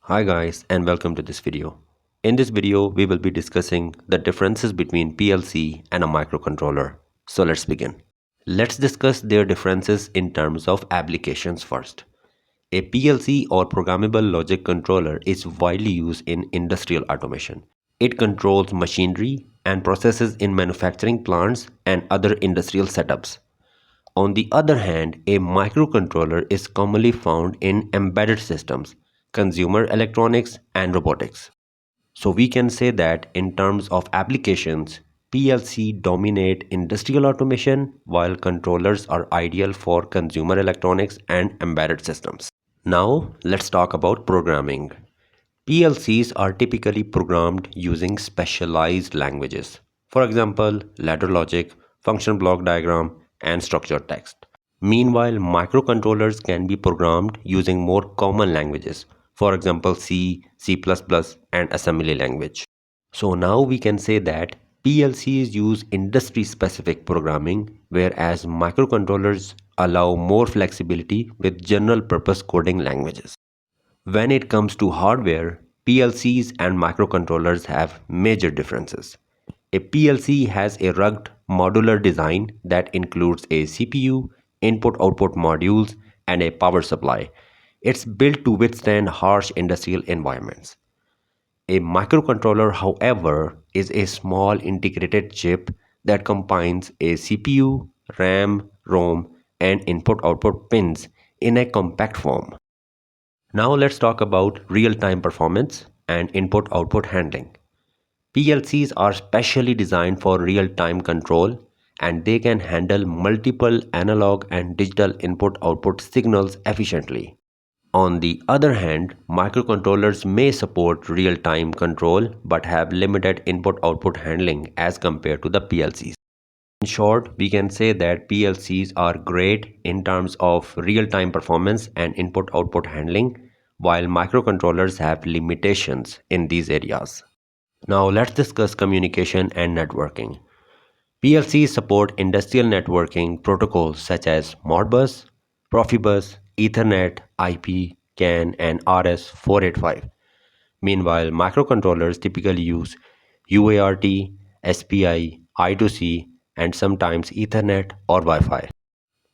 Hi guys and welcome to this video. In this video we will be discussing the differences between PLC and a microcontroller. So let's begin. Let's discuss their differences in terms of applications first. A PLC or programmable logic controller is widely used in industrial automation. It controls machinery and processes in manufacturing plants and other industrial setups. On the other hand, a microcontroller is commonly found in embedded systems, consumer electronics, and robotics. So we can say that in terms of applications, PLC dominate industrial automation while controllers are ideal for consumer electronics and embedded systems. Now let's talk about programming. PLCs are typically programmed using specialized languages. For example, ladder logic, function block diagram, and structured text. Meanwhile, microcontrollers can be programmed using more common languages. For example, C, C++, and assembly language. So now we can say that PLCs use industry-specific programming, whereas microcontrollers allow more flexibility with general-purpose coding languages. When it comes to hardware, PLCs and microcontrollers have major differences. A PLC has a rugged modular design that includes a CPU, input-output modules, and a power supply. It's built to withstand harsh industrial environments. A microcontroller, however, is a small integrated chip that combines a CPU, RAM, ROM, and input-output pins in a compact form. Now let's talk about real-time performance and input-output handling. PLCs are specially designed for real-time control and they can handle multiple analog and digital input-output signals efficiently. On the other hand, microcontrollers may support real-time control but have limited input-output handling as compared to the PLCs. In short, we can say that PLCs are great in terms of real-time performance and input-output handling, while microcontrollers have limitations in these areas. Now let's discuss communication and networking. PLCs support industrial networking protocols such as Modbus, Profibus, Ethernet, IP, CAN, and RS-485. Meanwhile, microcontrollers typically use UART, SPI, I2C, and sometimes Ethernet or Wi-Fi.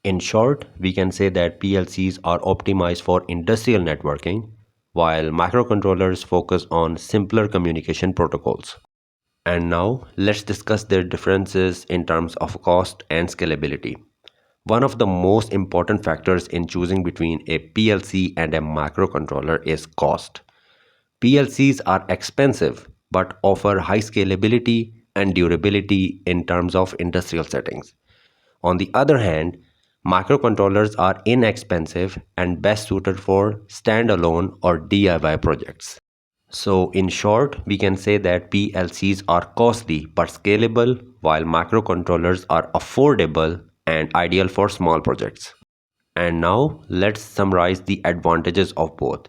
In short, we can say that PLCs are optimized for industrial networking, while microcontrollers focus on simpler communication protocols. And now, let's discuss their differences in terms of cost and scalability. One of the most important factors in choosing between a PLC and a microcontroller is cost. PLCs are expensive but offer high scalability and durability in terms of industrial settings. On the other hand, microcontrollers are inexpensive and best suited for standalone or DIY projects. So, in short, we can say that PLCs are costly but scalable, while microcontrollers are affordable and ideal for small projects. And now, let's summarize the advantages of both.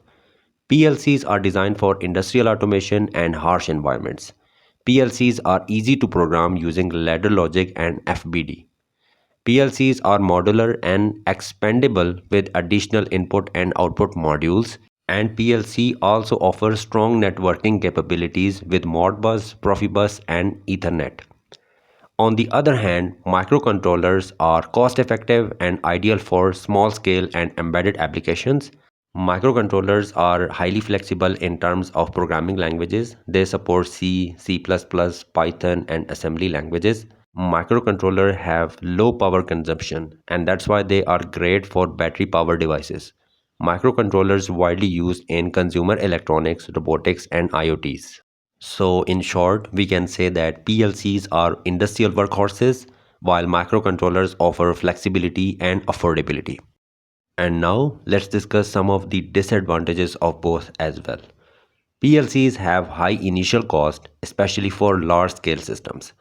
PLCs are designed for industrial automation and harsh environments. PLCs are easy to program using ladder logic and FBD. PLCs are modular and expandable with additional input and output modules, and PLC also offers strong networking capabilities with Modbus, Profibus, and Ethernet. On the other hand, microcontrollers are cost-effective and ideal for small-scale and embedded applications. Microcontrollers are highly flexible in terms of programming languages. They support C, C++, Python, and assembly languages. Microcontrollers have low power consumption, and that's why they are great for battery power devices. Microcontrollers widely used in consumer electronics, robotics, and IoTs. So, in short, we can say that PLCs are industrial workhorses, while microcontrollers offer flexibility and affordability. And now, let's discuss some of the disadvantages of both as well. PLCs have high initial cost, especially for large-scale systems.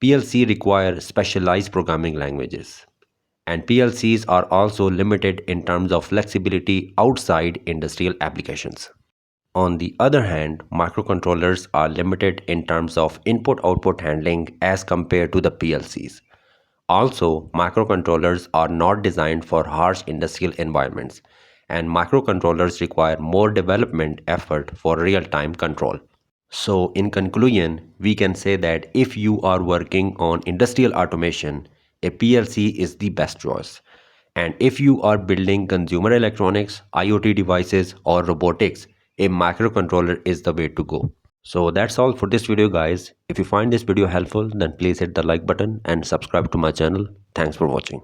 PLC require specialized programming languages. And PLCs are also limited in terms of flexibility outside industrial applications. On the other hand, microcontrollers are limited in terms of input-output handling as compared to the PLCs. Also, microcontrollers are not designed for harsh industrial environments, and microcontrollers require more development effort for real-time control. So, in conclusion, we can say that if you are working on industrial automation, a PLC is the best choice. And if you are building consumer electronics, IoT devices, or robotics, a microcontroller is the way to go. So that's all for this video, guys. If you find this video helpful, then please hit the like button and subscribe to my channel. Thanks for watching.